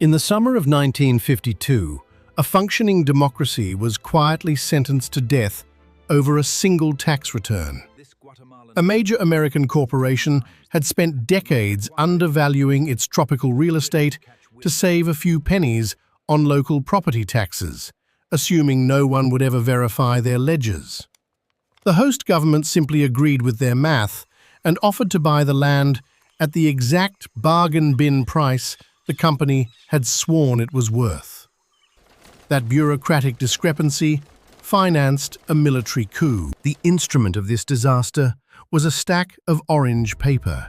In the summer of 1952, a functioning democracy was quietly sentenced to death over a single tax return. A major American corporation had spent decades undervaluing its tropical real estate to save a few pennies on local property taxes, assuming no one would ever verify their ledgers. The host government simply agreed with their math and offered to buy the land at the exact bargain bin price the company had sworn it was worth. That bureaucratic discrepancy financed a military coup. The instrument of this disaster was a stack of orange paper.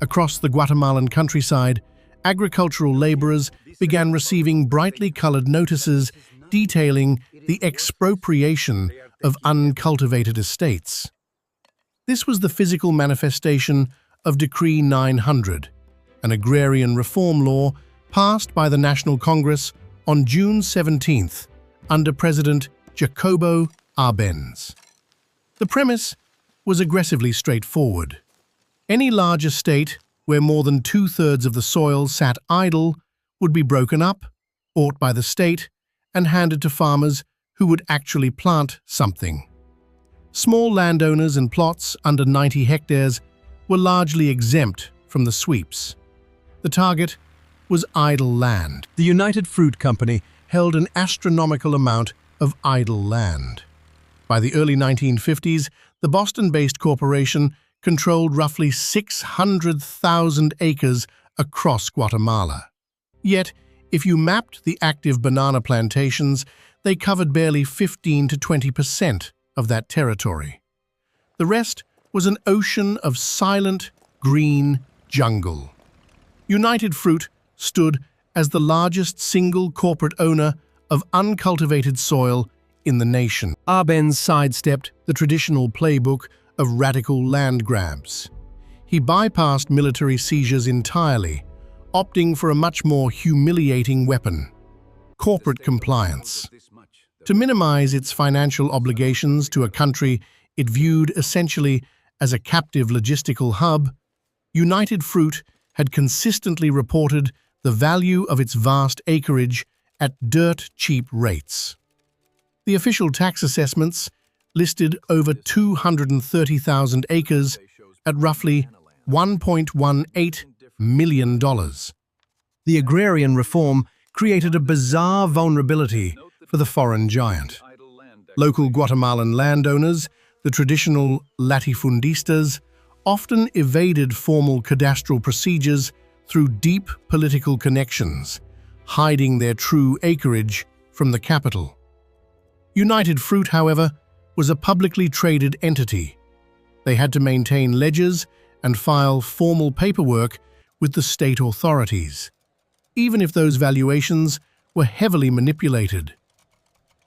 Across the Guatemalan countryside, agricultural laborers began receiving brightly colored notices detailing the expropriation of uncultivated estates. This was the physical manifestation of Decree 900, an agrarian reform law passed by the National Congress on June 17th under President Jacobo Árbenz. The premise was aggressively straightforward. Any large estate where more than two-thirds of the soil sat idle would be broken up, bought by the state, and handed to farmers who would actually plant something. Small landowners and plots under 90 hectares were largely exempt from the sweeps. The target was idle land. The United Fruit Company held an astronomical amount of idle land. By the early 1950s, the Boston-based corporation controlled roughly 600,000 acres across Guatemala. Yet, if you mapped the active banana plantations, they covered barely 15 to 20% of that territory. The rest was an ocean of silent, green jungle. United Fruit stood as the largest single corporate owner of uncultivated soil in the nation. Árbenz sidestepped the traditional playbook of radical land grabs. He bypassed military seizures entirely, opting for a much more humiliating weapon: corporate compliance. To minimize its financial obligations to a country it viewed essentially as a captive logistical hub, United Fruit had consistently reported the value of its vast acreage at dirt-cheap rates. The official tax assessments listed over 230,000 acres at roughly $1.18 million. The agrarian reform created a bizarre vulnerability for the foreign giant. Local Guatemalan landowners, the traditional latifundistas, often evaded formal cadastral procedures through deep political connections, hiding their true acreage from the capital. United Fruit, however, was a publicly traded entity. They had to maintain ledgers and file formal paperwork with the state authorities, even if those valuations were heavily manipulated.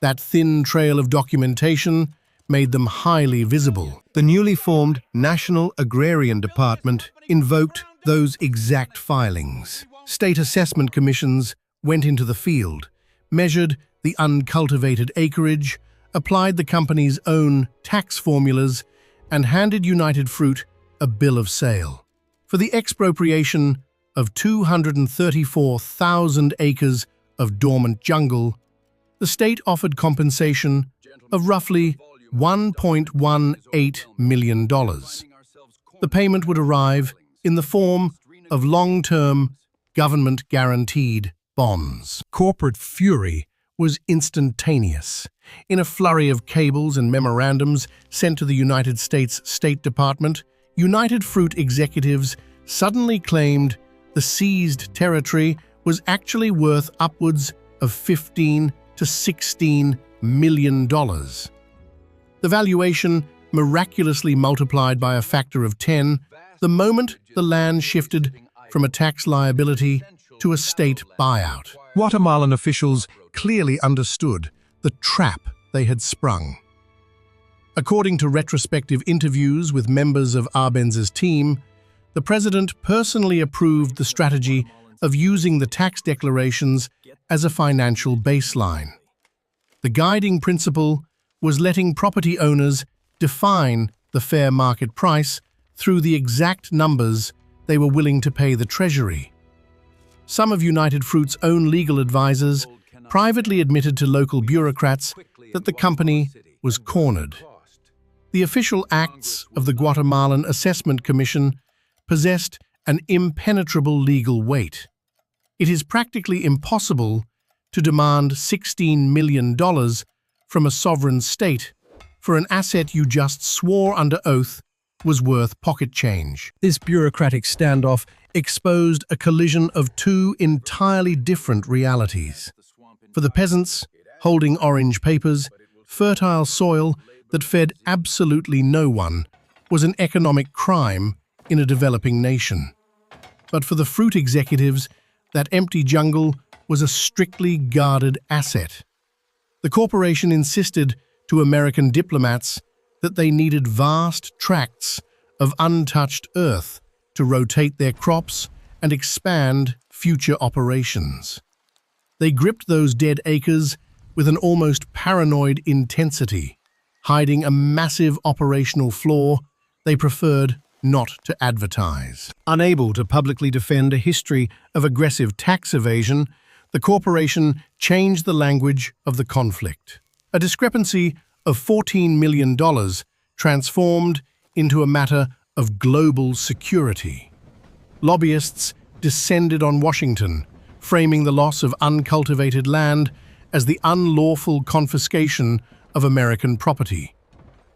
That thin trail of documentation made them highly visible. The newly formed National Agrarian Department invoked those exact filings. State assessment commissions went into the field, measured the uncultivated acreage, applied the company's own tax formulas, and handed United Fruit a bill of sale. For the expropriation of 234,000 acres of dormant jungle, the state offered compensation of roughly $1.18 million. The payment would arrive in the form of long-term, government-guaranteed bonds. Corporate fury was instantaneous. In a flurry of cables and memorandums sent to the United States State Department, United Fruit executives suddenly claimed the seized territory was actually worth upwards of $15 to $16 million. The valuation miraculously multiplied by a factor of 10 the moment the land shifted from a tax liability to a state buyout. Guatemalan officials clearly understood the trap they had sprung. According to retrospective interviews with members of Árbenz's team, the president personally approved the strategy of using the tax declarations as a financial baseline. The guiding principle was letting property owners define the fair market price through the exact numbers they were willing to pay the Treasury. Some of United Fruit's own legal advisors privately admitted to local bureaucrats that the company was cornered. The official acts of the Guatemalan Assessment Commission possessed an impenetrable legal weight. It is practically impossible to demand $16 million from a sovereign state for an asset you just swore under oath was worth pocket change. This bureaucratic standoff exposed a collision of two entirely different realities. For the peasants, holding orange papers, fertile soil that fed absolutely no one was an economic crime in a developing nation. But for the fruit executives, that empty jungle was a strictly guarded asset. The corporation insisted to American diplomats that they needed vast tracts of untouched earth to rotate their crops and expand future operations. They gripped those dead acres with an almost paranoid intensity, hiding a massive operational flaw they preferred not to advertise. Unable to publicly defend a history of aggressive tax evasion, the corporation changed the language of the conflict. A discrepancy of $14 million transformed into a matter of global security. Lobbyists descended on Washington, framing the loss of uncultivated land as the unlawful confiscation of American property.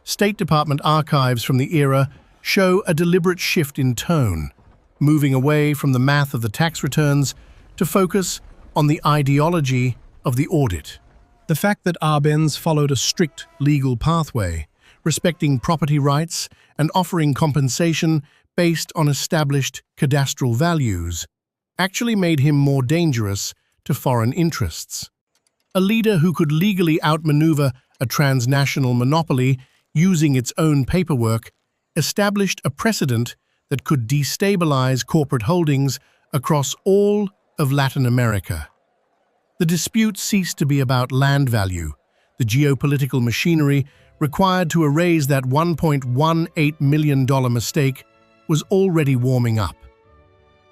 State Department archives from the era show a deliberate shift in tone, moving away from the math of the tax returns to focus on the ideology of the audit. The fact that Árbenz followed a strict legal pathway, respecting property rights and offering compensation based on established cadastral values, actually made him more dangerous to foreign interests. A leader who could legally outmaneuver a transnational monopoly using its own paperwork established a precedent that could destabilize corporate holdings across all of Latin America. The dispute ceased to be about land value. The geopolitical machinery required to erase that $1.18 million mistake was already warming up.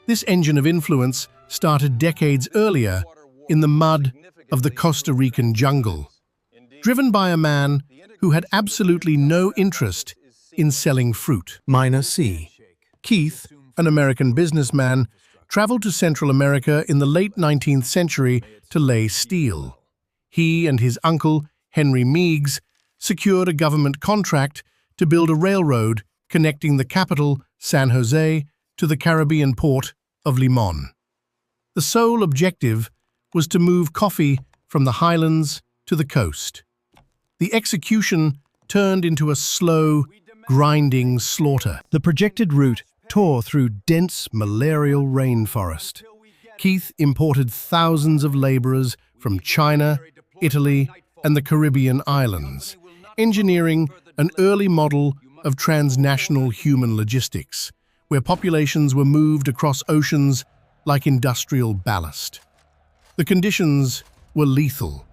This engine of influence started decades earlier in the mud of the Costa Rican jungle, driven by a man who had absolutely no interest in selling fruit. C. Keith, an American businessman, traveled to Central America in the late 19th century to lay steel. He and his uncle, Henry Meigs, secured a government contract to build a railroad connecting the capital, San Jose, to the Caribbean port of Limon. The sole objective was to move coffee from the highlands to the coast. The execution turned into a slow, grinding slaughter. The projected route tore through dense malarial rainforest. Keith imported thousands of laborers from China, Italy, and the Caribbean islands, engineering an early model of transnational human logistics, where populations were moved across oceans like industrial ballast. The conditions were lethal.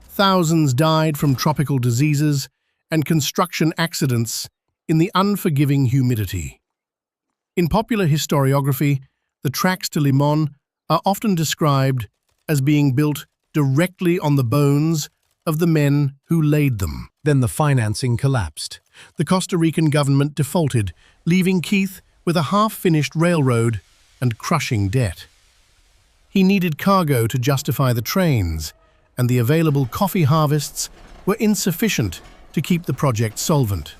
Thousands died from tropical diseases and construction accidents in the unforgiving humidity. In popular historiography, the tracks to Limon are often described as being built directly on the bones of the men who laid them. Then the financing collapsed. The Costa Rican government defaulted, leaving Keith with a half-finished railroad and crushing debt. He needed cargo to justify the trains, and the available coffee harvests were insufficient to keep the project solvent.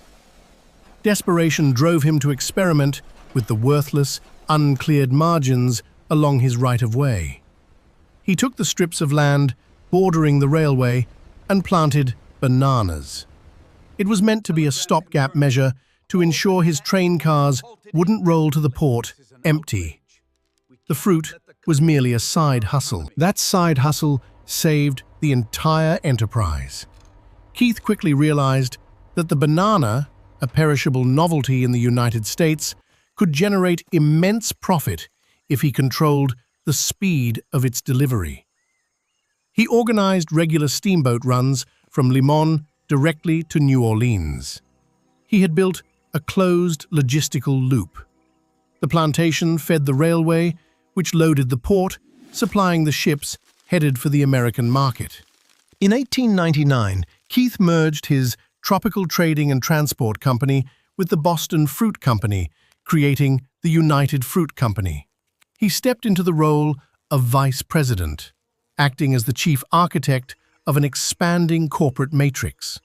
Desperation drove him to experiment with the worthless, uncleared margins along his right-of-way. He took the strips of land bordering the railway and planted bananas. It was meant to be a stopgap measure to ensure his train cars wouldn't roll to the port empty. The fruit was merely a side hustle. That side hustle saved the entire enterprise. Keith quickly realized that the banana, a perishable novelty in the United States, could generate immense profit if he controlled the speed of its delivery. He organized regular steamboat runs from Limon directly to New Orleans. He had built a closed logistical loop. The plantation fed the railway, which loaded the port supplying the ships headed for the American market. In 1899, Keith merged his Tropical Trading and Transport Company with the Boston Fruit Company, creating the United Fruit Company. He stepped into the role of vice president, acting as the chief architect of an expanding corporate matrix.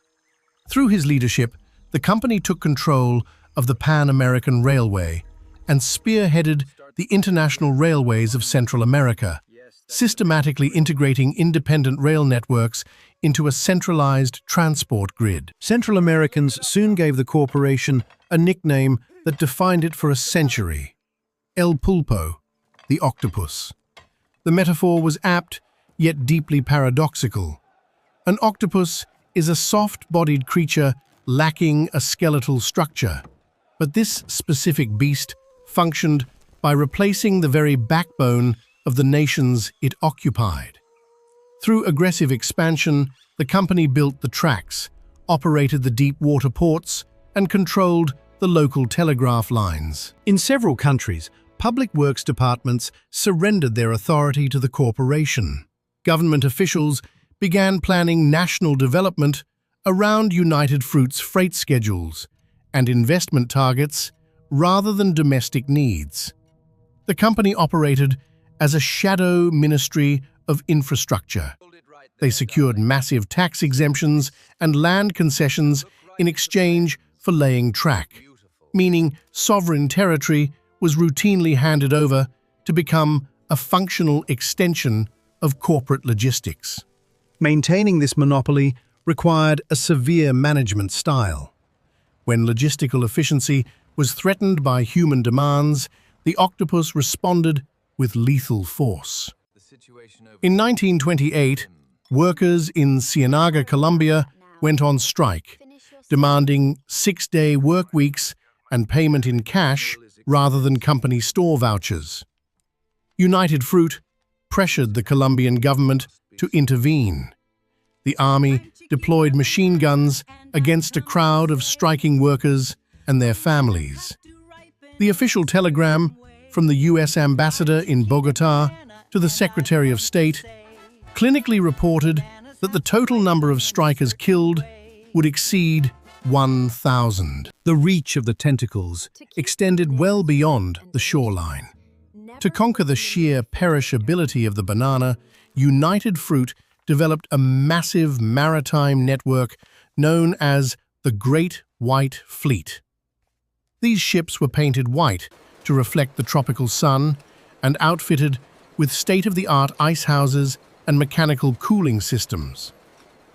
Through his leadership, the company took control of the Pan-American Railway and spearheaded the international railways of Central America, systematically integrating independent rail networks into a centralized transport grid. Central Americans soon gave the corporation a nickname that defined it for a century: El Pulpo, the Octopus. The metaphor was apt, yet deeply paradoxical. An octopus is a soft-bodied creature lacking a skeletal structure, but this specific beast functioned by replacing the very backbone of the nations it occupied. Through aggressive expansion, the company built the tracks, operated the deep-water ports, and controlled the local telegraph lines. In several countries, public works departments surrendered their authority to the corporation. Government officials began planning national development around United Fruit's freight schedules and investment targets rather than domestic needs. The company operated as a shadow ministry of infrastructure. They secured massive tax exemptions and land concessions in exchange for laying track, meaning sovereign territory was routinely handed over to become a functional extension of corporate logistics. Maintaining this monopoly required a severe management style. When logistical efficiency was threatened by human demands, the Octopus responded with lethal force. In 1928, workers in Ciénaga, Colombia, went on strike, demanding 6-day work weeks and payment in cash rather than company store vouchers. United Fruit pressured the Colombian government to intervene. The army deployed machine guns against a crowd of striking workers and their families. The official telegram from the U.S. ambassador in Bogotá to the Secretary of State clinically reported that the total number of strikers killed would exceed 1,000. The reach of the tentacles extended well beyond the shoreline. To conquer the sheer perishability of the banana, United Fruit developed a massive maritime network known as the Great White Fleet. These ships were painted white to reflect the tropical sun and outfitted with state-of-the-art ice houses and mechanical cooling systems.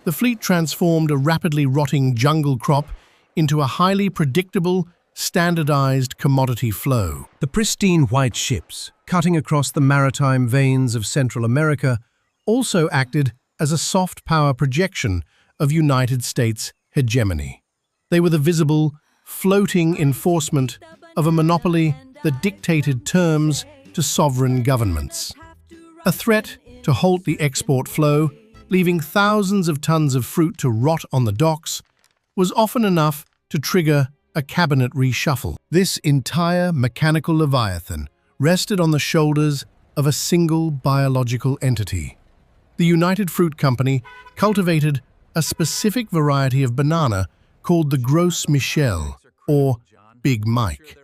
The fleet transformed a rapidly rotting jungle crop into a highly predictable, standardized commodity flow. The pristine white ships, cutting across the maritime veins of Central America, also acted as a soft power projection of United States hegemony. They were the visible, floating enforcement of a monopoly that dictated terms to sovereign governments. A threat to halt the export flow, leaving thousands of tons of fruit to rot on the docks, was often enough to trigger a cabinet reshuffle. This entire mechanical leviathan rested on the shoulders of a single biological entity. The United Fruit Company cultivated a specific variety of banana called the Gros Michel, or Big Mike.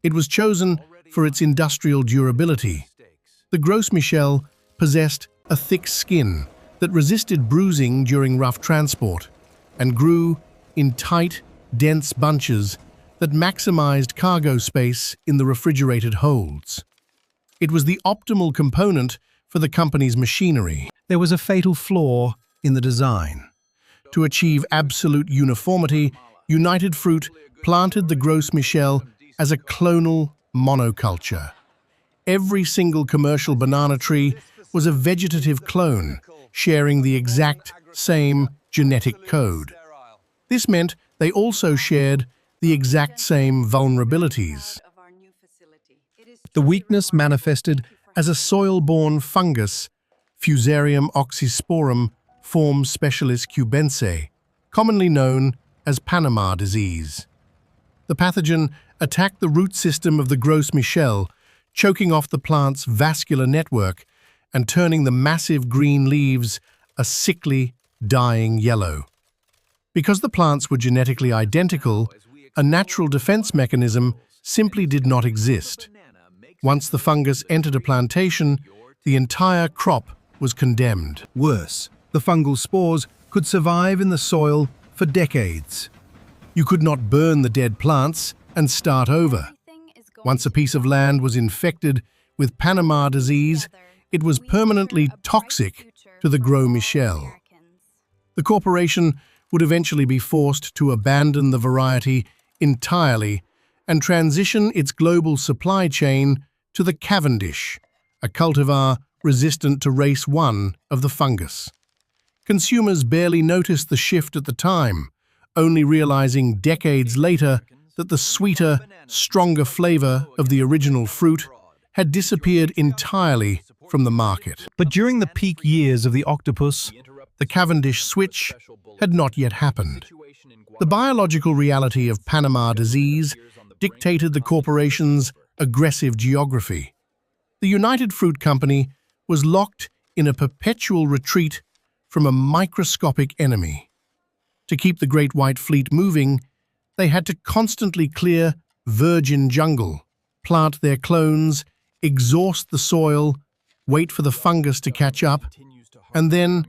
It was chosen for its industrial durability. The Gros Michel possessed a thick skin that resisted bruising during rough transport and grew in tight, dense bunches that maximized cargo space in the refrigerated holds. It was the optimal component for the company's machinery. There was a fatal flaw in the design. To achieve absolute uniformity, United Fruit planted the Gros Michel as a clonal monoculture. Every single commercial banana tree was a vegetative clone, sharing the exact same genetic code. This meant they also shared the exact same vulnerabilities. The weakness manifested as a soil-borne fungus, Fusarium oxysporum form specialis cubense, commonly known as Panama Disease. The pathogen attacked the root system of the Gros Michel, choking off the plant's vascular network and turning the massive green leaves a sickly, dying yellow. Because the plants were genetically identical, a natural defense mechanism simply did not exist. Once the fungus entered a plantation, the entire crop was condemned. Worse, the fungal spores could survive in the soil for decades. You could not burn the dead plants and start over. Once a piece of land was infected with Panama disease, it was permanently toxic to the Gros Michel. The corporation would eventually be forced to abandon the variety entirely and transition its global supply chain to the Cavendish, a cultivar resistant to race 1 of the fungus. Consumers barely noticed the shift at the time, only realizing decades later that the sweeter, stronger flavor of the original fruit had disappeared entirely from the market. But during the peak years of the Octopus, The Cavendish switch had not yet happened. The biological reality of Panama disease dictated the corporation's aggressive geography. The United Fruit Company was locked in a perpetual retreat from a microscopic enemy. To keep the Great White Fleet moving, they had to constantly clear virgin jungle, plant their clones, exhaust the soil, wait for the fungus to catch up, and then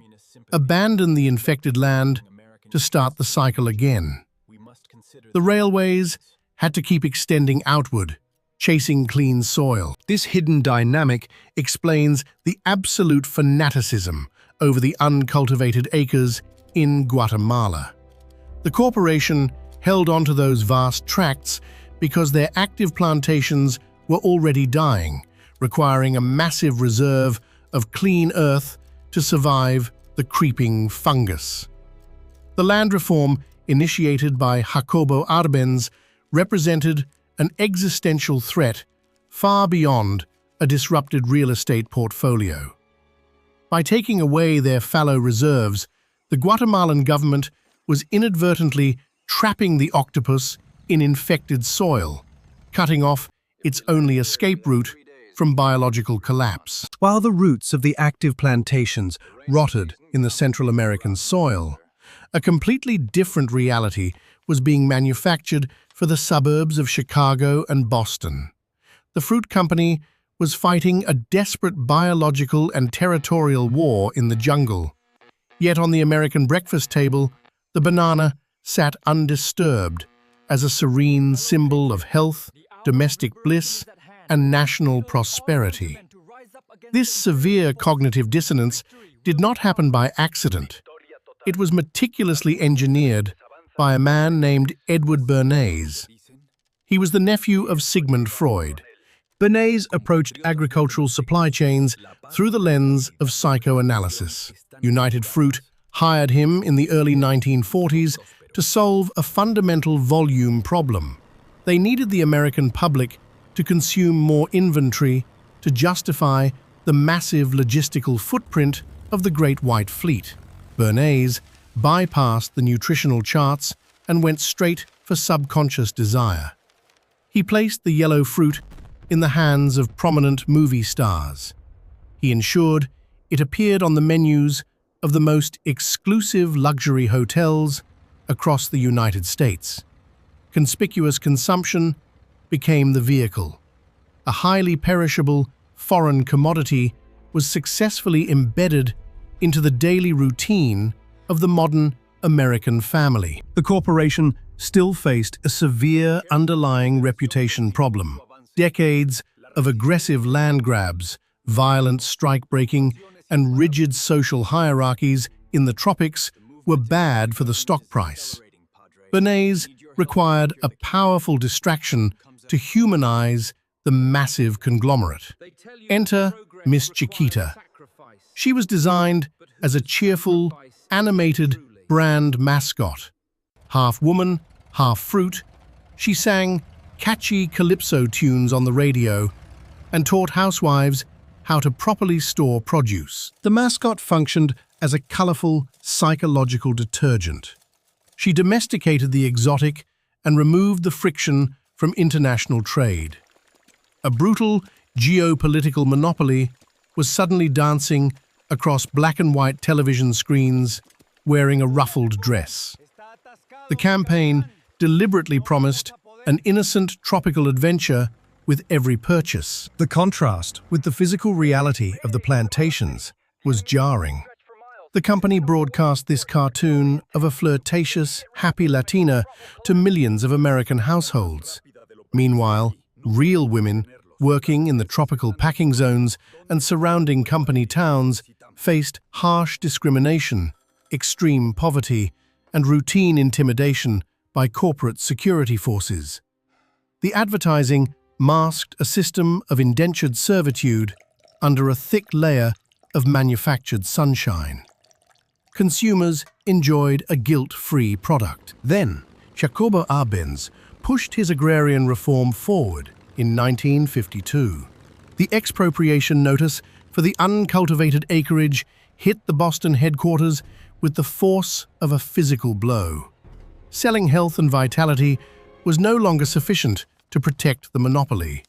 abandon the infected land to start the cycle again. The railways had to keep extending outward, chasing clean soil. This hidden dynamic explains the absolute fanaticism over the uncultivated acres in Guatemala. The corporation held on to those vast tracts because their active plantations were already dying, requiring a massive reserve of clean earth to survive the creeping fungus. The land reform initiated by Jacobo Árbenz represented an existential threat far beyond a disrupted real estate portfolio. By taking away their fallow reserves, the Guatemalan government was inadvertently trapping the octopus in infected soil, cutting off its only escape route from biological collapse. while the roots of the active plantations Rotted in the Central American soil, a completely different reality was being manufactured for the suburbs of Chicago and Boston. The fruit company was fighting a desperate biological and territorial war in the jungle. Yet on the American breakfast table, the banana sat undisturbed as a serene symbol of health, domestic bliss, and national prosperity. This severe cognitive dissonance did not happen by accident. It was meticulously engineered by a man named Edward Bernays. He was the nephew of Sigmund Freud. Bernays approached agricultural supply chains through the lens of psychoanalysis. United Fruit hired him in the early 1940s to solve a fundamental volume problem. They needed the American public to consume more inventory to justify the massive logistical footprint of the Great White Fleet. Bernays bypassed the nutritional charts and went straight for subconscious desire. He placed the yellow fruit in the hands of prominent movie stars. He ensured it appeared on the menus of the most exclusive luxury hotels across the United States. Conspicuous consumption became the vehicle. A highly perishable foreign commodity was successfully embedded into the daily routine of the modern American family. The corporation still faced a severe underlying reputation problem. Decades of aggressive land grabs, violent strike-breaking, and rigid social hierarchies in the tropics were bad for the stock price. Bernays required a powerful distraction to humanize the massive conglomerate. Enter Miss Chiquita. She was designed as a cheerful, animated brand mascot. Half woman, half fruit, she sang catchy calypso tunes on the radio and taught housewives how to properly store produce. The mascot functioned as a colorful, psychological detergent. She domesticated the exotic and removed the friction from international trade. A brutal geopolitical monopoly, was suddenly dancing across black and white television screens wearing a ruffled dress. The campaign deliberately promised an innocent tropical adventure with every purchase. The contrast with the physical reality of the plantations was jarring. The company broadcast this cartoon of a flirtatious, happy Latina to millions of American households. Meanwhile, real women working in the tropical packing zones and surrounding company towns faced harsh discrimination, extreme poverty, and routine intimidation by corporate security forces. The advertising masked a system of indentured servitude under a thick layer of manufactured sunshine. Consumers enjoyed a guilt-free product. Then, Jacobo Árbenz pushed his agrarian reform forward in 1952. The expropriation notice for the uncultivated acreage hit the Boston headquarters with the force of a physical blow. Selling health and vitality was no longer sufficient to protect the monopoly.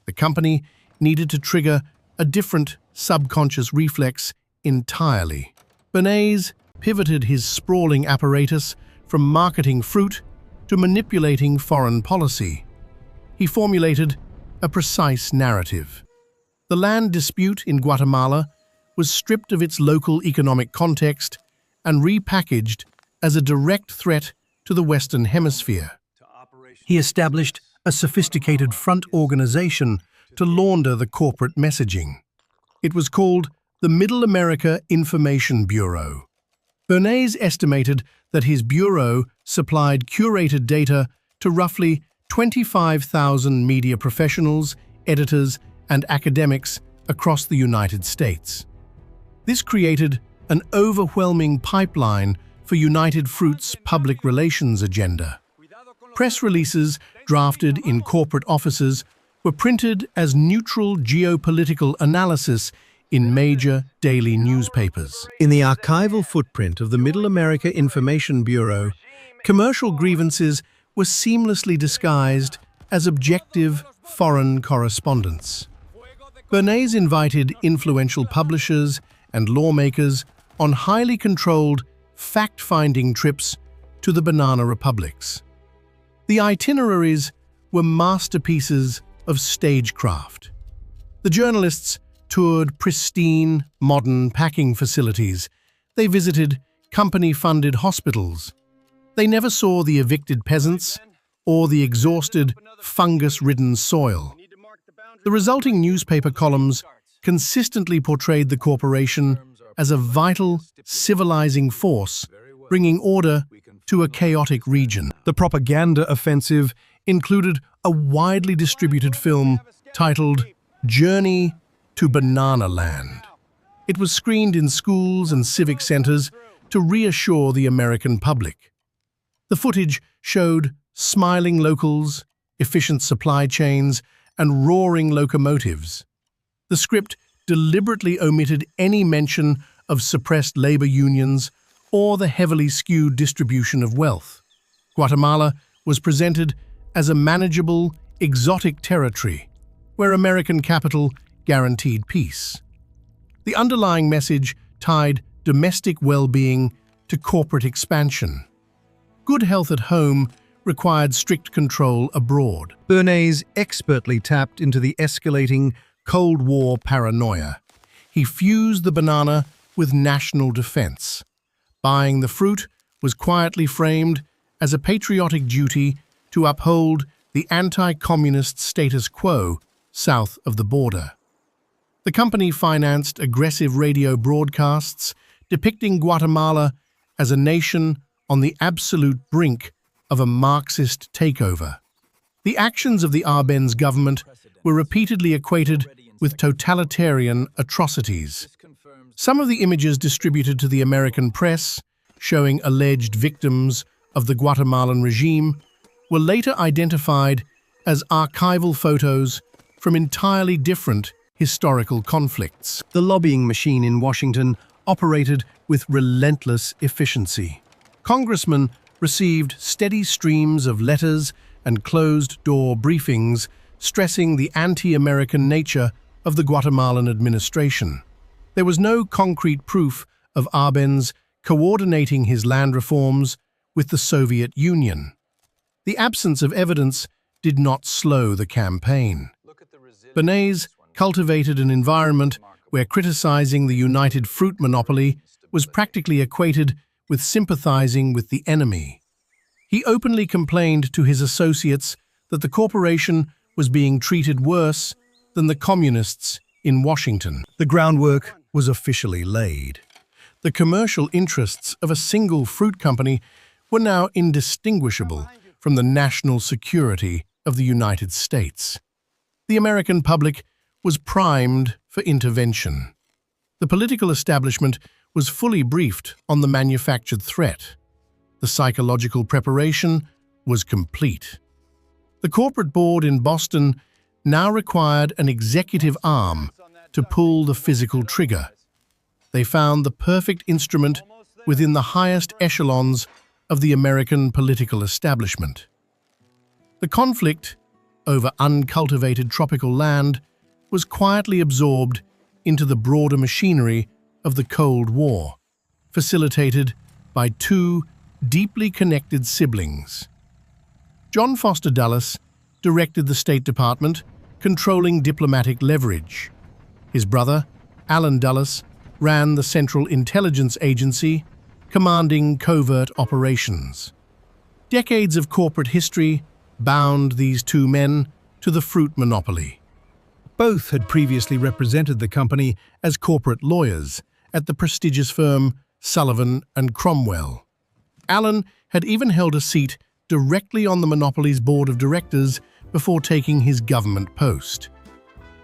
The company needed to trigger a different subconscious reflex entirely. Bernays pivoted his sprawling apparatus from marketing fruit to manipulating foreign policy. He formulated a precise narrative. The land dispute in Guatemala was stripped of its local economic context and repackaged as a direct threat to the Western Hemisphere. He established a sophisticated front organization to launder the corporate messaging. It was called the Middle America Information Bureau. Bernays estimated that his bureau supplied curated data to roughly 25,000 media professionals, editors, and academics across the United States. This created an overwhelming pipeline for United Fruit's public relations agenda. Press releases drafted in corporate offices were printed as neutral geopolitical analysis in major daily newspapers. In the archival footprint of the Middle America Information Bureau, commercial grievances were seamlessly disguised as objective foreign correspondence. Bernays invited influential publishers and lawmakers on highly controlled, fact-finding trips to the banana republics. The itineraries were masterpieces of stagecraft. The journalists toured pristine, modern packing facilities. They visited company-funded hospitals. They never saw the evicted peasants or the exhausted, fungus-ridden soil. The resulting newspaper columns consistently portrayed the corporation as a vital, civilizing force, bringing order to a chaotic region. The propaganda offensive included a widely distributed film titled Journey to Banana Land. It was screened in schools and civic centers to reassure the American public. The footage showed smiling locals, efficient supply chains, and roaring locomotives. The script deliberately omitted any mention of suppressed labor unions or the heavily skewed distribution of wealth. Guatemala was presented as a manageable, exotic territory where American capital guaranteed peace. The underlying message tied domestic well-being to corporate expansion. Good health at home required strict control abroad. Bernays expertly tapped into the escalating Cold War paranoia. He fused the banana with national defense. Buying the fruit was quietly framed as a patriotic duty to uphold the anti-communist status quo south of the border. The company financed aggressive radio broadcasts depicting Guatemala as a nation on the absolute brink of a Marxist takeover. The actions of the Árbenz government were repeatedly equated with totalitarian atrocities. Some of the images distributed to the American press, showing alleged victims of the Guatemalan regime, were later identified as archival photos from entirely different historical conflicts. The lobbying machine in Washington operated with relentless efficiency. Congressmen received steady streams of letters and closed-door briefings stressing the anti-American nature of the Guatemalan administration. There was no concrete proof of Árbenz coordinating his land reforms with the Soviet Union. The absence of evidence did not slow the campaign. Bernays cultivated an environment where criticizing the United Fruit monopoly was practically equated with sympathizing with the enemy. He openly complained to his associates that the corporation was being treated worse than the communists in Washington. The groundwork was officially laid. The commercial interests of a single fruit company were now indistinguishable from the national security of the United States. The American public was primed for intervention. The political establishment was fully briefed on the manufactured threat. The psychological preparation was complete. The corporate board in Boston now required an executive arm to pull the physical trigger. They found the perfect instrument within the highest echelons of the American political establishment. The conflict over uncultivated tropical land was quietly absorbed into the broader machinery of the Cold War, facilitated by two deeply connected siblings. John Foster Dulles directed the State Department, controlling diplomatic leverage. His brother, Allen Dulles, ran the Central Intelligence Agency, commanding covert operations. Decades of corporate history bound these two men to the fruit monopoly. Both had previously represented the company as corporate lawyers at the prestigious firm Sullivan and Cromwell. Allen had even held a seat directly on the monopoly's board of directors before taking his government post.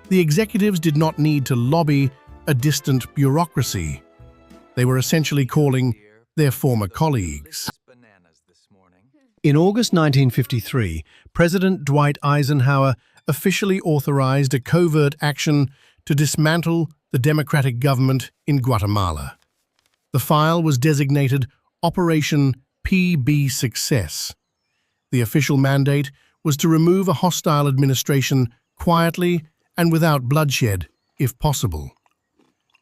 The executives did not need to lobby a distant bureaucracy. They were essentially calling their former colleagues. In August 1953, President Dwight Eisenhower officially authorized a covert action to dismantle the democratic government in Guatemala. The file was designated Operation PBSuccess. The official mandate was to remove a hostile administration quietly and without bloodshed, if possible.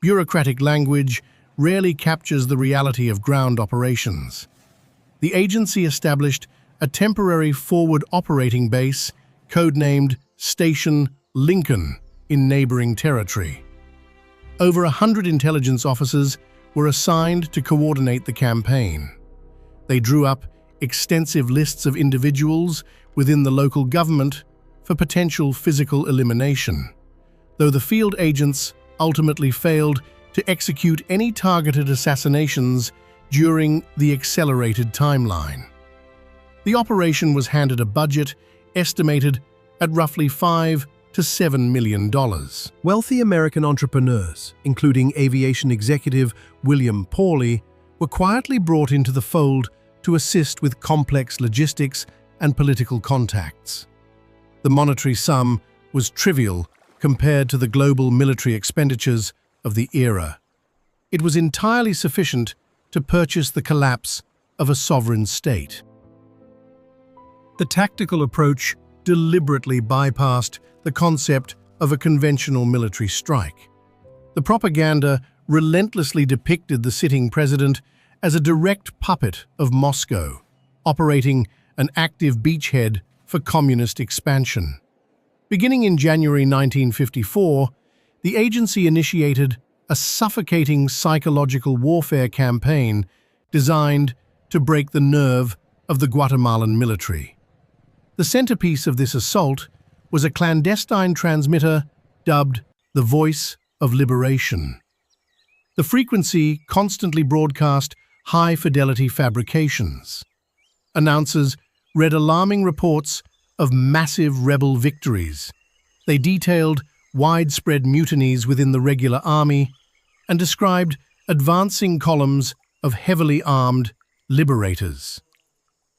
Bureaucratic language rarely captures the reality of ground operations. The agency established a temporary forward operating base, codenamed Station Lincoln, in neighboring territory. Over 100 intelligence officers were assigned to coordinate the campaign. They drew up extensive lists of individuals within the local government for potential physical elimination, though the field agents ultimately failed to execute any targeted assassinations during the accelerated timeline. The operation was handed a budget estimated at roughly $5 to $7 million. Wealthy American entrepreneurs, including aviation executive William Pawley, were quietly brought into the fold to assist with complex logistics and political contacts. The monetary sum was trivial compared to the global military expenditures of the era. It was entirely sufficient to purchase the collapse of a sovereign state. The tactical approach deliberately bypassed the concept of a conventional military strike. The propaganda relentlessly depicted the sitting president as a direct puppet of Moscow, operating an active beachhead for communist expansion. Beginning in January 1954, the agency initiated a suffocating psychological warfare campaign designed to break the nerve of the Guatemalan military. The centerpiece of this assault was a clandestine transmitter dubbed the Voice of Liberation. The frequency constantly broadcast high-fidelity fabrications. Announcers read alarming reports of massive rebel victories. They detailed widespread mutinies within the regular army and described advancing columns of heavily armed liberators.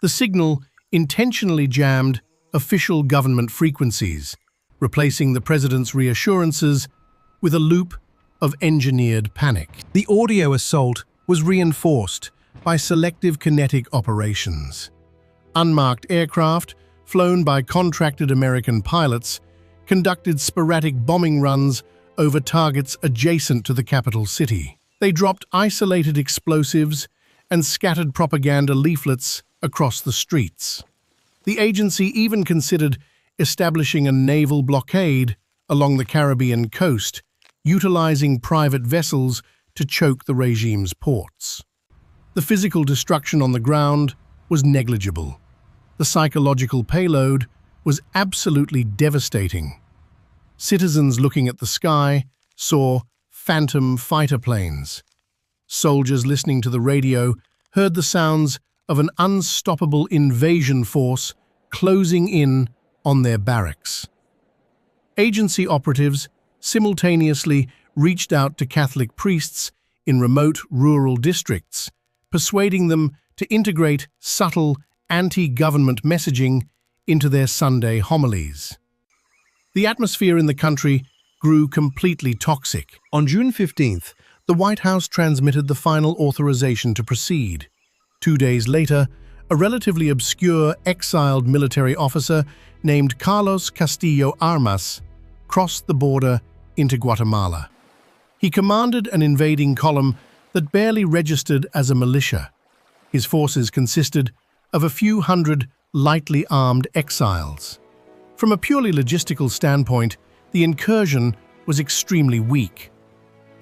The signal intentionally jammed official government frequencies, replacing the president's reassurances with a loop of engineered panic. The audio assault was reinforced by selective kinetic operations. Unmarked aircraft, flown by contracted American pilots, conducted sporadic bombing runs over targets adjacent to the capital city. They dropped isolated explosives and scattered propaganda leaflets across the streets. The agency even considered establishing a naval blockade along the Caribbean coast, utilizing private vessels to choke the regime's ports. The physical destruction on the ground was negligible. The psychological payload was absolutely devastating. Citizens looking at the sky saw phantom fighter planes. Soldiers listening to the radio heard the sounds of an unstoppable invasion force closing in on their barracks. Agency operatives simultaneously reached out to Catholic priests in remote rural districts, persuading them to integrate subtle anti-government messaging into their Sunday homilies. The atmosphere in the country grew completely toxic. On June 15th, the White House transmitted the final authorization to proceed. 2 days later, a relatively obscure exiled military officer named Carlos Castillo Armas crossed the border into Guatemala. He commanded an invading column that barely registered as a militia. His forces consisted of a few hundred lightly armed exiles. From a purely logistical standpoint, the incursion was extremely weak.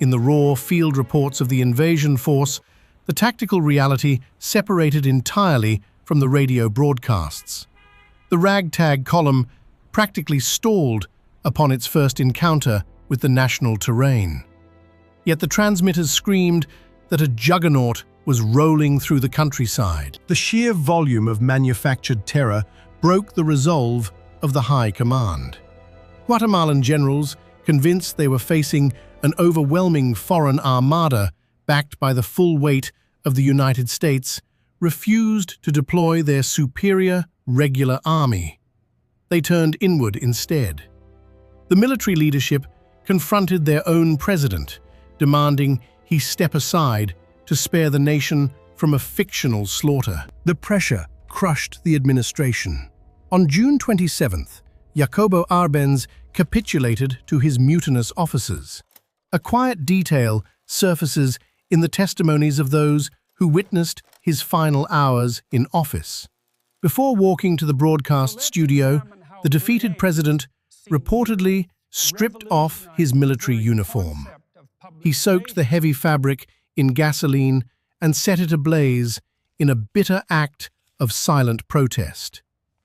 In the raw field reports of the invasion force, the tactical reality separated entirely from the radio broadcasts. The ragtag column practically stalled upon its first encounter with the national terrain. Yet the transmitters screamed that a juggernaut was rolling through the countryside. The sheer volume of manufactured terror broke the resolve of the high command. Guatemalan generals, convinced they were facing an overwhelming foreign armada backed by the full weight of the United States, refused to deploy their superior regular army. They turned inward instead. The military leadership confronted their own president, demanding he step aside to spare the nation from a fictional slaughter. The pressure crushed the administration. On June 27th, Jacobo Árbenz capitulated to his mutinous officers. A quiet detail surfaces in the testimonies of those who witnessed his final hours in office. Before walking to the broadcast studio, the defeated president reportedly stripped off his military uniform. He soaked the heavy fabric in gasoline and set it ablaze in a bitter act of silent protest.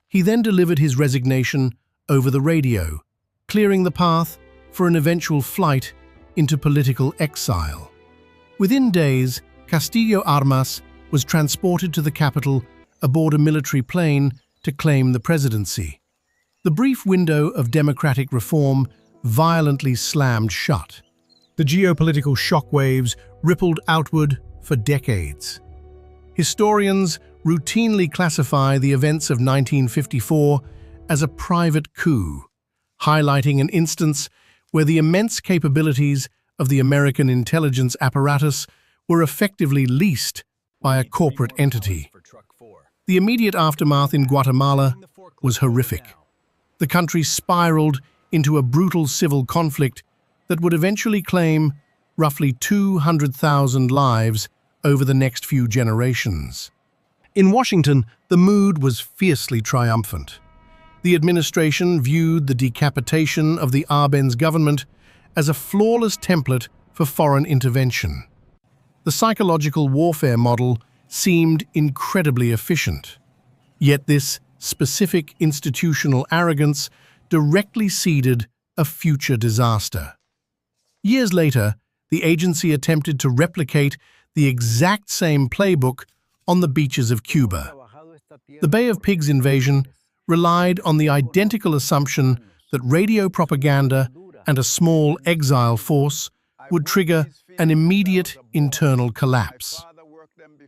He then delivered his resignation over the radio, clearing the path for an eventual flight into political exile. Within days, Castillo Armas was transported to the capital aboard a military plane to claim the presidency. The brief window of democratic reform violently slammed shut. The geopolitical shockwaves rippled outward for decades. Historians routinely classify the events of 1954 as a private coup, highlighting an instance where the immense capabilities of the American intelligence apparatus were effectively leased by a corporate entity. The immediate aftermath in Guatemala was horrific. The country spiraled into a brutal civil conflict that would eventually claim roughly 200,000 lives over the next few generations. In Washington, the mood was fiercely triumphant. The administration viewed the decapitation of the Árbenz government as a flawless template for foreign intervention. The psychological warfare model seemed incredibly efficient. Yet this specific institutional arrogance directly seeded a future disaster. Years later, the agency attempted to replicate the exact same playbook on the beaches of Cuba. The Bay of Pigs invasion relied on the identical assumption that radio propaganda and a small exile force would trigger an immediate internal collapse.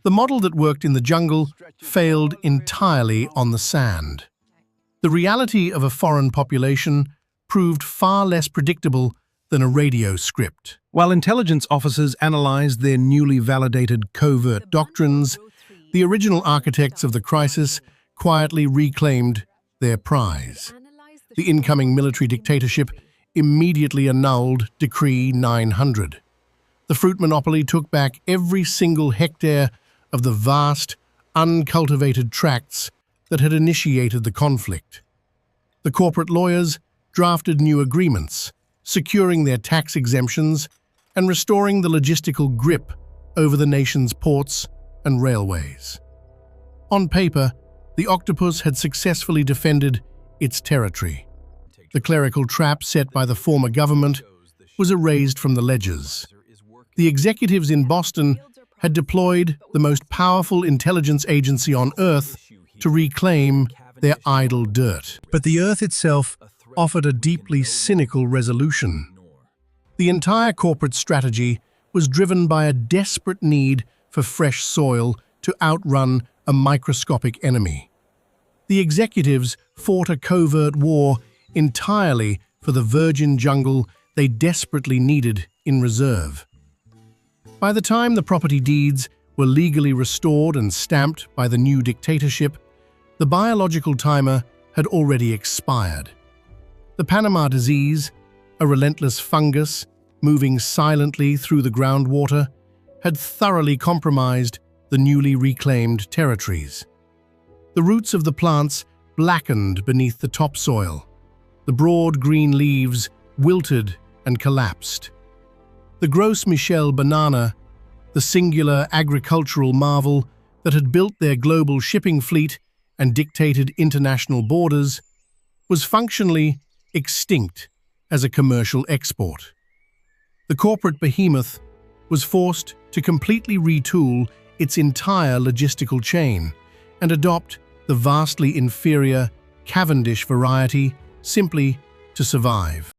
The model that worked in the jungle failed entirely on the sand. The reality of a foreign population proved far less predictable than a radio script. While intelligence officers analyzed their newly validated covert doctrines, the original architects of the crisis quietly reclaimed their prize. The incoming military dictatorship immediately annulled Decree 900. The fruit monopoly took back every single hectare of the vast, uncultivated tracts that had initiated the conflict. The corporate lawyers drafted new agreements, securing their tax exemptions and restoring the logistical grip over the nation's ports and railways. On paper, the Octopus had successfully defended its territory. The clerical trap set by the former government was erased from the ledgers. The executives in Boston had deployed the most powerful intelligence agency on Earth to reclaim their idle dirt. But the Earth itself offered a deeply cynical resolution. The entire corporate strategy was driven by a desperate need for fresh soil to outrun a microscopic enemy. The executives fought a covert war entirely for the virgin jungle they desperately needed in reserve. By the time the property deeds were legally restored and stamped by the new dictatorship, the biological timer had already expired. The Panama Disease, a relentless fungus moving silently through the groundwater, had thoroughly compromised the newly reclaimed territories. The roots of the plants blackened beneath the topsoil. The broad green leaves wilted and collapsed. The Gros Michel banana, the singular agricultural marvel that had built their global shipping fleet and dictated international borders, was functionally extinct as a commercial export. The corporate behemoth was forced to completely retool its entire logistical chain and adopt the vastly inferior Cavendish variety simply to survive.